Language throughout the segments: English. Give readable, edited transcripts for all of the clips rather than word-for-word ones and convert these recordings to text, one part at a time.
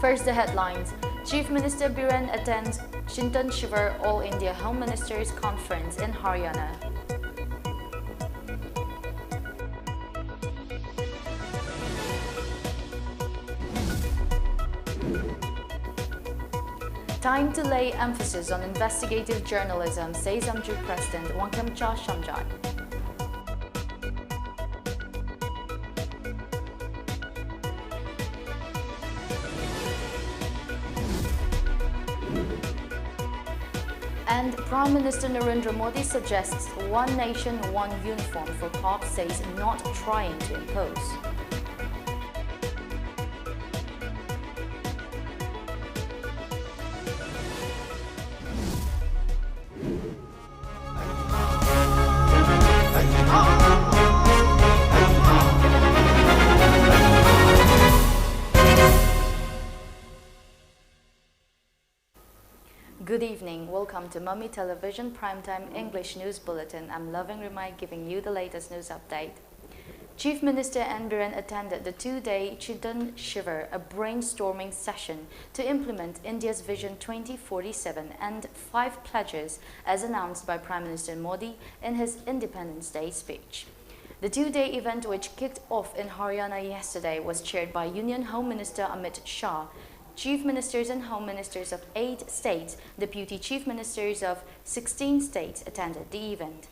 First, the headlines. Chief Minister Biren attends Chintan Shiver All India Home Ministers Conference in Haryana. Time to lay emphasis on investigative journalism, says Amju President Wankhamcha Shamjai. And Prime Minister Narendra Modi suggests one nation, one uniform for Pak, says not trying to impose. Good evening. Welcome to MAMI Television Primetime English News Bulletin. I'm Loving Rimai giving you the latest news update. Chief Minister N. Biren attended the two-day Chintan Shiver, a brainstorming session to implement India's Vision 2047 and 5 pledges as announced by Prime Minister Modi in his Independence Day speech. The two-day event, which kicked off in Haryana yesterday, was chaired by Union Home Minister Amit Shah, Chief Ministers and Home Ministers of 8 states, Deputy Chief Ministers of 16 states attended the event.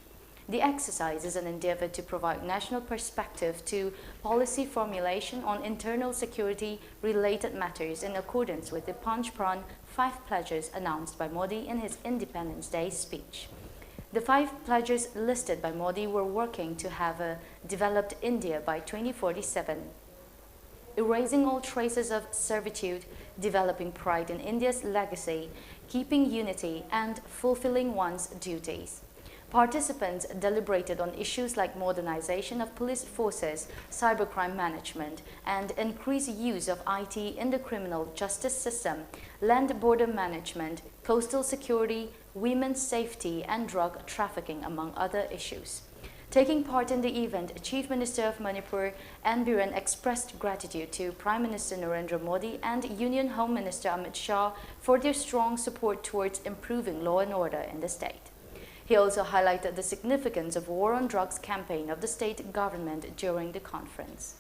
The exercise is an endeavor to provide national perspective to policy formulation on internal security-related matters in accordance with the Panchpran 5 pledges announced by Modi in his Independence Day speech. The 5 pledges listed by Modi were working to have a developed India by 2047, erasing all traces of servitude, developing pride in India's legacy, keeping unity, and fulfilling one's duties. Participants deliberated on issues like modernization of police forces, cybercrime management, and increased use of IT in the criminal justice system, land border management, coastal security, women's safety, and drug trafficking, among other issues. Taking part in the event, Chief Minister of Manipur N. Biren expressed gratitude to Prime Minister Narendra Modi and Union Home Minister Amit Shah for their strong support towards improving law and order in the state. He also highlighted the significance of War on Drugs campaign of the state government during the conference.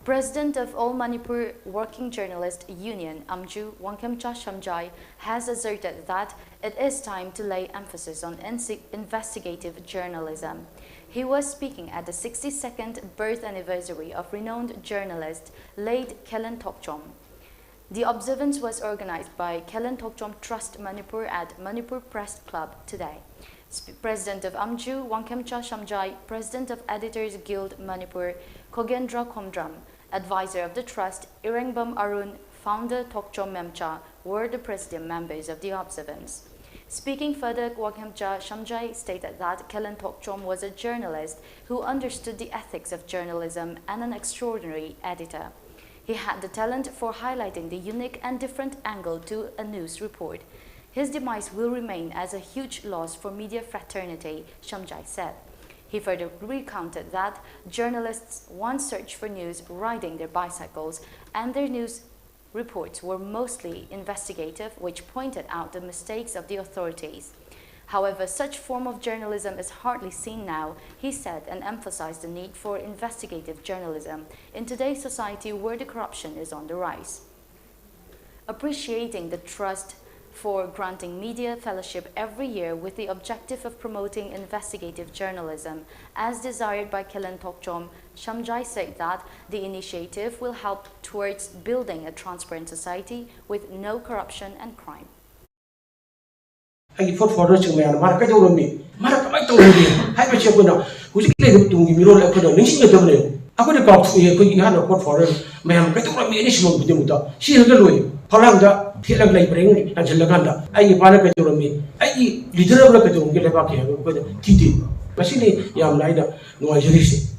President of All Manipur Working Journalist Union, Amju Wankhamcha Shamjai, has asserted that it is time to lay emphasis on investigative journalism. He was speaking at the 62nd birth anniversary of renowned journalist late Kelen Tokchom. The observance was organized by Kelen Tokchom Trust Manipur at Manipur Press Club today. President of Amju Wankhamcha Shamjai, President of Editors Guild Manipur Kogendra Komdram, Advisor of the Trust Irengbam Arun, Founder Tokchom Memcha were the Presidium members of the observance. Speaking further, Wankhamcha Shamjai stated that Kelen Tokchom was a journalist who understood the ethics of journalism and an extraordinary editor. He had the talent for highlighting the unique and different angle to a news report. His demise will remain as a huge loss for media fraternity, Shamjai said. He further recounted that journalists once searched for news riding their bicycles, and their news reports were mostly investigative, which pointed out the mistakes of the authorities. However, such form of journalism is hardly seen now, he said, and emphasized the need for investigative journalism in today's society where the corruption is on the rise. Appreciating the trust for granting media fellowship every year with the objective of promoting investigative journalism, as desired by Kelen Tokchom, Shamjai said that the initiative will help towards building a transparent society with no corruption and crime. I fought for Russian man, Maracadoni, Maracamai, Hyperchapuna, who's able to give me all I could have listened to them. I could have got to a quick hand of what for her, ma'am, get over me initial with the she is a good way. Palanga, Tilang Labring, and Laganda. I eat Panacadoni. I eat literal Lacadon, get a bucket with Titi. Machine, young Lida, no Angelisi.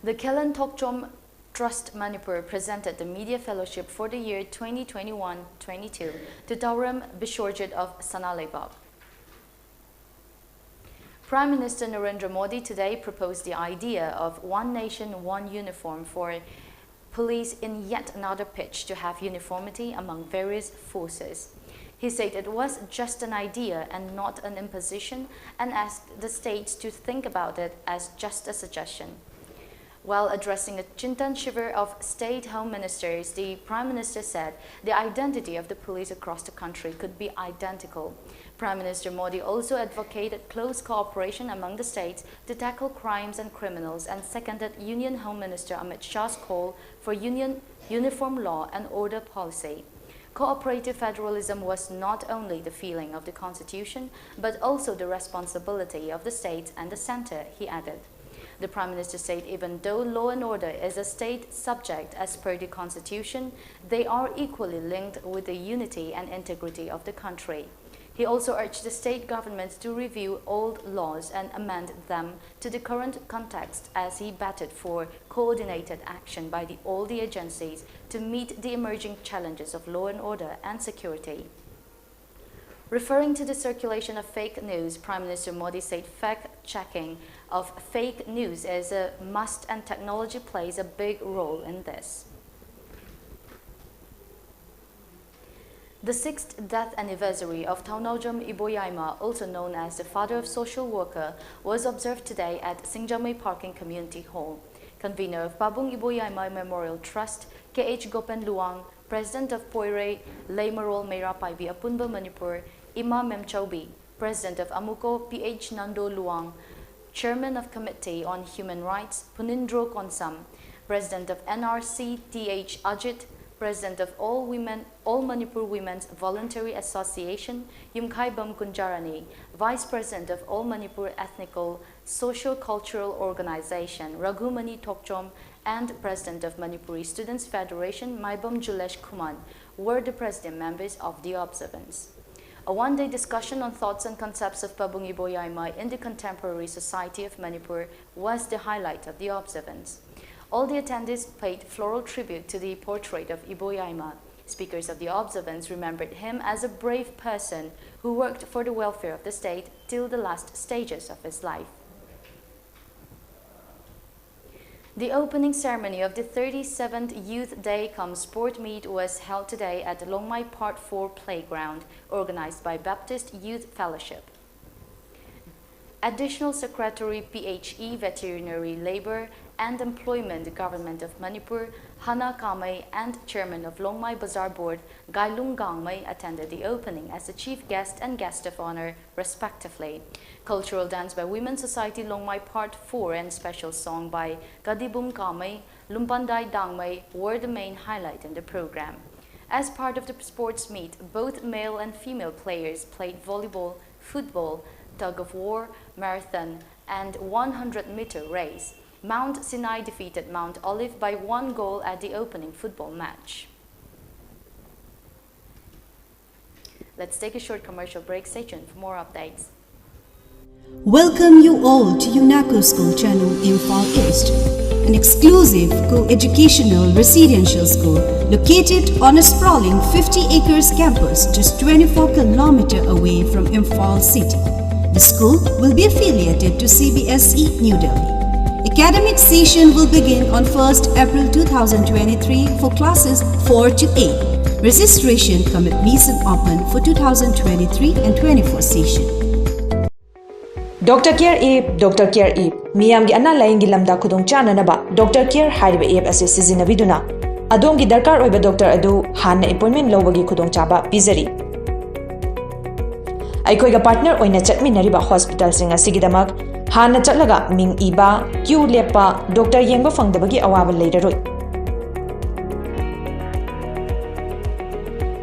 The Kelen Tokchom Trust Manipur presented the Media Fellowship for the year 2021-22 to Dauram Bishorjit of Sanalebab. Prime Minister Narendra Modi today proposed the idea of one nation, one uniform for police in yet another pitch to have uniformity among various forces. He said it was just an idea and not an imposition, and asked the states to think about it as just a suggestion. While addressing a Chintan Shiver of State Home Ministers, the Prime Minister said the identity of the police across the country could be identical. Prime Minister Modi also advocated close cooperation among the states to tackle crimes and criminals, and seconded Union Home Minister Amit Shah's call for uniform law and order policy. Cooperative federalism was not only the feeling of the Constitution, but also the responsibility of the states and the center, he added. The Prime Minister said even though law and order is a state subject as per the Constitution, they are equally linked with the unity and integrity of the country. He also urged the state governments to review old laws and amend them to the current context, as he battled for coordinated action by all the agencies to meet the emerging challenges of law and order and security. Referring to the circulation of fake news, Prime Minister Modi said fact-checking of fake news is a must, and technology plays a big role in this. The 6th death anniversary of Thaunawjam Iboyaima, also known as the father of social worker, was observed today at Singjamay Parking Community Hall. Convener of Pabung Iboyaima Memorial Trust, K.H. Gopen Luang, President of Poire Leimarol Meira Paibi Apunba Manipur, Ima Memchaubi, President of Amuko, P.H. Nando Luang, Chairman of Committee on Human Rights, Punindro Konsam, President of NRC, T.H. Ajit, President of All Manipur Women's Voluntary Association, Yumkhai Bam Kunjarani, Vice President of All Manipur Ethnical Socio-Cultural Organization, Raghumani Tokchom, and President of Manipuri Students Federation, Maibam Julesh Kuman, were the president members of the observance. A one-day discussion on thoughts and concepts of Pabung Iboyaima in the contemporary society of Manipur was the highlight of the observance. All the attendees paid floral tribute to the portrait of Iboyaima. Speakers of the observance remembered him as a brave person who worked for the welfare of the state till the last stages of his life. The opening ceremony of the 37th Youth Day Come Sport Meet was held today at the Longmai Part 4 Playground, organized by Baptist Youth Fellowship. Additional Secretary PHE Veterinary Labor and Employment Government of Manipur, Hana Kamay, and Chairman of Longmai Bazaar Board, Gailung Gangmay, attended the opening as the chief guest and guest of honor, respectively. Cultural dance by Women's Society Longmai Part 4 and special song by Kadibum Kamay, Lumpandai Dangmay were the main highlight in the program. As part of the sports meet, both male and female players played volleyball, football, tug of war, marathon, and 100-meter race. Mount Sinai defeated Mount Olive by 1 goal at the opening football match. Let's take a short commercial break. Stay tuned for more updates. Welcome you all to UNACO School Channel Imphal East, an exclusive co-educational residential school located on a sprawling 50 acres campus just 24 km away from Imphal City. The school will be affiliated to CBSE New Delhi. Academic session will begin on 1st April 2023 for classes 4 to 8. Registration come admission open for 2023 and 24 session. Dr. Care App, Dr. Care App, Miyamgi Anna Laingi Lamda Kudong Chana Naba, Dr. Care Hariba App as a season of Viduna. Adongi Darkar over Dr. Adu, Hana appointment Lowagi Kudong Chaba, Pizari. Aikoiga partner oina chatmi nariba hospital singa sigidamak, Hana Chatlaga, Ming Iba, Q Lepa, Dr. Yengba Fangdabagi Awa later.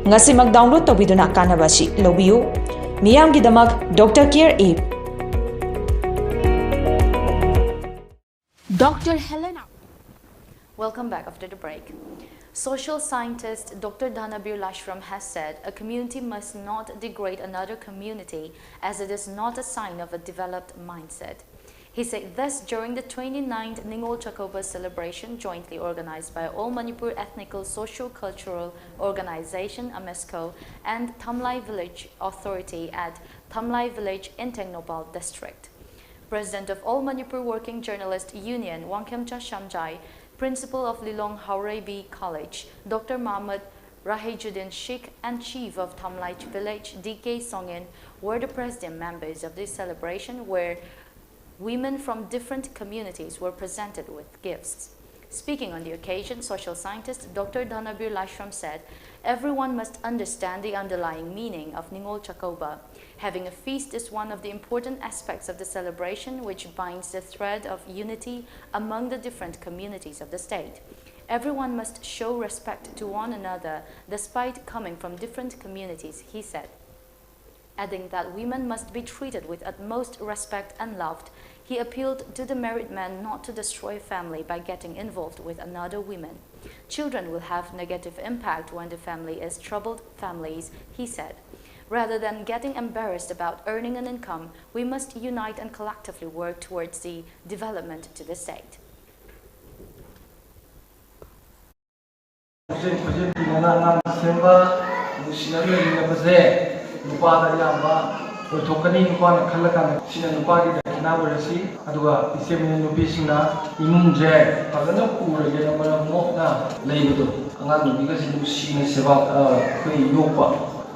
Ngasimak download to Viduna Kanabashi, Lobiu, Miyamgi Damak, Dr. Care App. Dr. Helena. Welcome back after the break. Social scientist Dr. Dhanabir Lashram has said a community must not degrade another community as it is not a sign of a developed mindset. He said this during the 29th Ningol Chakoba celebration jointly organized by All Manipur Ethnical Socio-Cultural Organization AMESCO and Thamlai Village Authority at Thamlai Village in Tengnopal District. President of All Manipur Working Journalist Union, Wangkemcha Shamjai, Principal of Lilong Haurebi College, Dr. Mahmoud Rahejuddin Sheikh, and Chief of Tamlai Village, DK Songin, were the president members of this celebration, where women from different communities were presented with gifts. Speaking on the occasion, social scientist Dr. Dhanabir Lashram said, "Everyone must understand the underlying meaning of Ningol Chakoba. Having a feast is one of the important aspects of the celebration, which binds the thread of unity among the different communities of the state. Everyone must show respect to one another despite coming from different communities," he said, adding that women must be treated with utmost respect and loved. He appealed to the married men not to destroy family by getting involved with another woman. Children will have negative impact when the family is troubled families, he said. Rather than getting embarrassed about earning an income, we must unite and collectively work towards the development to the state. Thokani nupa khalakana sina nupa ki dakina warasi aduga isemina nupi singna imumje pagana pura yena mara mokna leibudo angan nupi ka sinu sina seba koi yokpa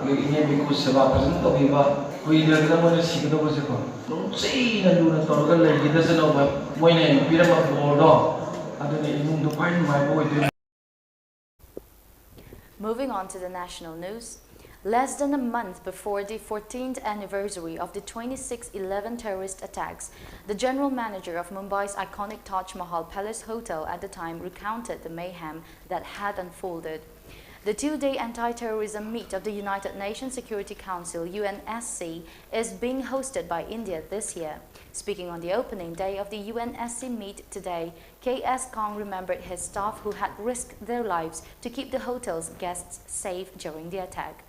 age ine biku seba pasan to biba koi dagna mara sikado ko seko no sei na luna toroga leigida seno ba moine nupi ra ma bordo adune imum do pai mai boy de. Moving on to the national news. Less than a month before the 14th anniversary of the 26/11 terrorist attacks, the general manager of Mumbai's iconic Taj Mahal Palace Hotel at the time recounted the mayhem that had unfolded. The two-day anti-terrorism meet of the United Nations Security Council (UNSC) is being hosted by India this year. Speaking on the opening day of the UNSC meet today, K.S. Kong remembered his staff who had risked their lives to keep the hotel's guests safe during the attack.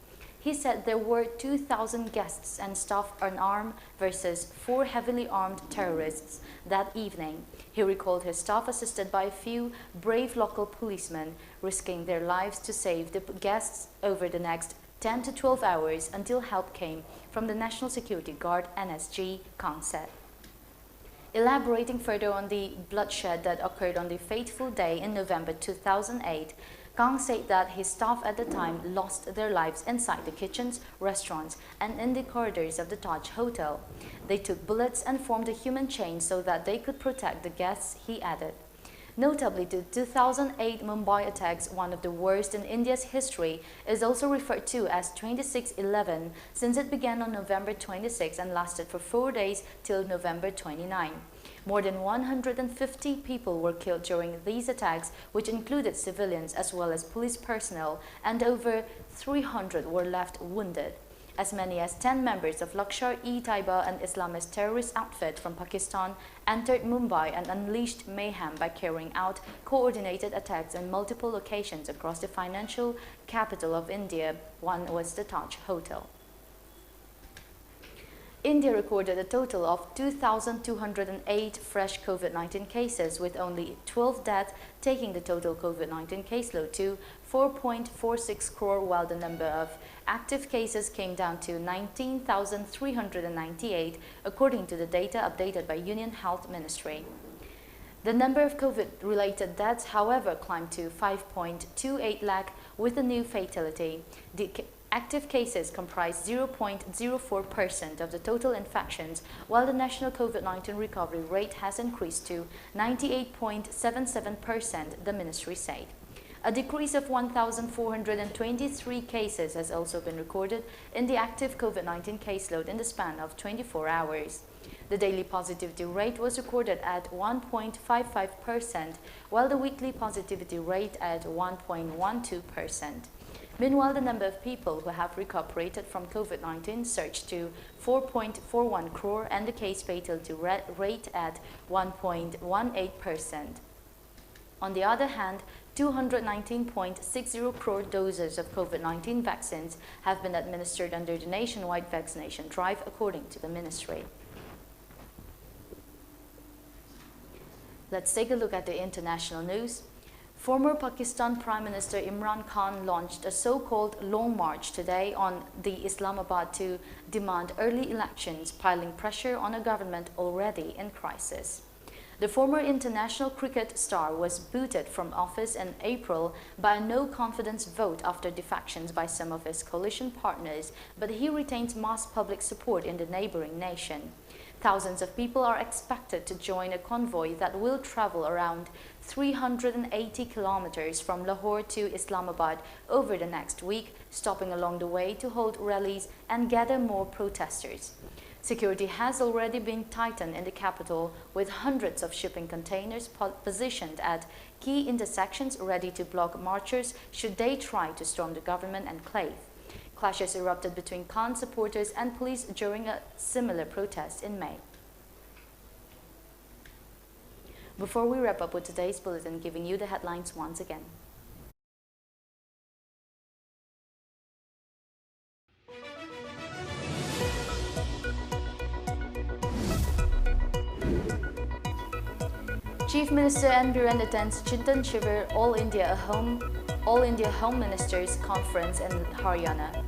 He said there were 2,000 guests and staff unarmed versus 4 heavily armed terrorists that evening. He recalled his staff assisted by a few brave local policemen, risking their lives to save the guests over the next 10 to 12 hours until help came from the National Security Guard (NSG), Kang said. Elaborating further on the bloodshed that occurred on the fateful day in November 2008, Kang said that his staff at the time lost their lives inside the kitchens, restaurants, and in the corridors of the Taj Hotel. They took bullets and formed a human chain so that they could protect the guests, he added. Notably, the 2008 Mumbai attacks, one of the worst in India's history, is also referred to as 26/11 since it began on November 26 and lasted for 4 days till November 29. More than 150 people were killed during these attacks, which included civilians as well as police personnel, and over 300 were left wounded. As many as 10 members of Lashkar-e-Taiba, an Islamist terrorist outfit from Pakistan, entered Mumbai and unleashed mayhem by carrying out coordinated attacks in multiple locations across the financial capital of India. One was the Taj Hotel. India recorded a total of 2,208 fresh COVID-19 cases, with only 12 deaths, taking the total COVID-19 caseload to 4.46 crore, while the number of active cases came down to 19,398, according to the data updated by Union Health Ministry. The number of COVID-related deaths, however, climbed to 5.28 lakh, with a new fatality. The active cases comprise 0.04% of the total infections, while the national COVID-19 recovery rate has increased to 98.77%, the ministry said. A decrease of 1,423 cases has also been recorded in the active COVID-19 caseload in the span of 24 hours. The daily positivity rate was recorded at 1.55%, while the weekly positivity rate at 1.12%. Meanwhile, the number of people who have recuperated from COVID-19 surged to 4.41 crore and the case fatality rate at 1.18%. On the other hand, 219.60 crore doses of COVID-19 vaccines have been administered under the nationwide vaccination drive, according to the ministry. Let's take a look at the international news. Former Pakistan Prime Minister Imran Khan launched a so-called Long March today on the Islamabad to demand early elections, piling pressure on a government already in crisis. The former international cricket star was booted from office in April by a no-confidence vote after defections by some of his coalition partners, but he retains mass public support in the neighboring nation. Thousands of people are expected to join a convoy that will travel around 380 kilometers from Lahore to Islamabad over the next week, stopping along the way to hold rallies and gather more protesters. Security has already been tightened in the capital, with hundreds of shipping containers positioned at key intersections ready to block marchers should they try to storm the government enclave. Clashes erupted between Khan supporters and police during a similar protest in May. Before we wrap up with today's bulletin, giving you the headlines once again. Chief Minister N. Biren attends Chintan Shivir All India Home Ministers Conference in Haryana.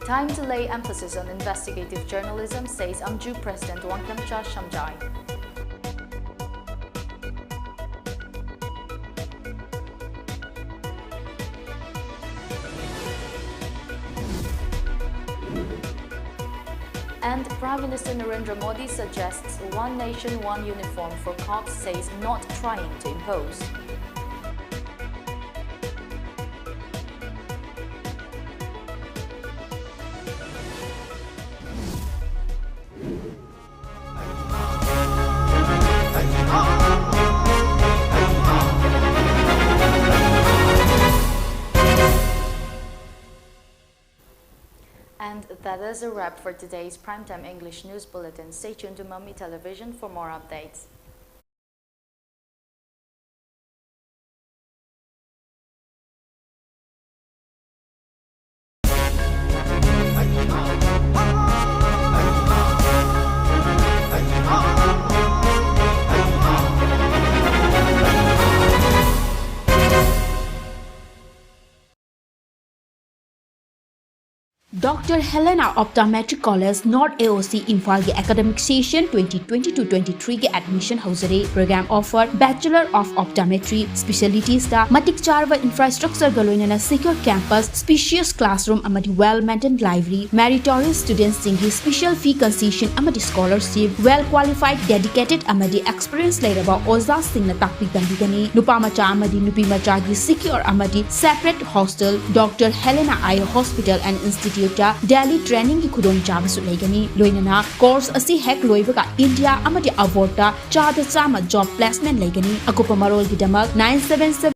Time to lay emphasis on investigative journalism, says Amju President Wangkamcha Shamjai. And Prime Minister Narendra Modi suggests one nation, one uniform for cops, says not trying to impose. And that is a wrap for today's Primetime English News Bulletin. Stay tuned to MAMI Television for more updates. Dr. Helena Optometric College North AOC Imphal के academic session 2022-23 के admission हौजरे program offer Bachelor of Optometry specialties दा matik charva infrastructure गलोइनना secure campus spacious classroom amadi well maintained library meritorious students singi special fee concession amadi scholarship well qualified dedicated amadi experience leiraba oza singna takpi tambigani nupa macha amadi nupi macha gi secure amadi separate hostel Dr. Helena Eye Hospital and Institute Daily training की खुदों चाबसु लेगनी लोइनना course असी हेक लोइबका India amadi avorta chada chama job placement लेगनी अकुपा Marol की दमक 977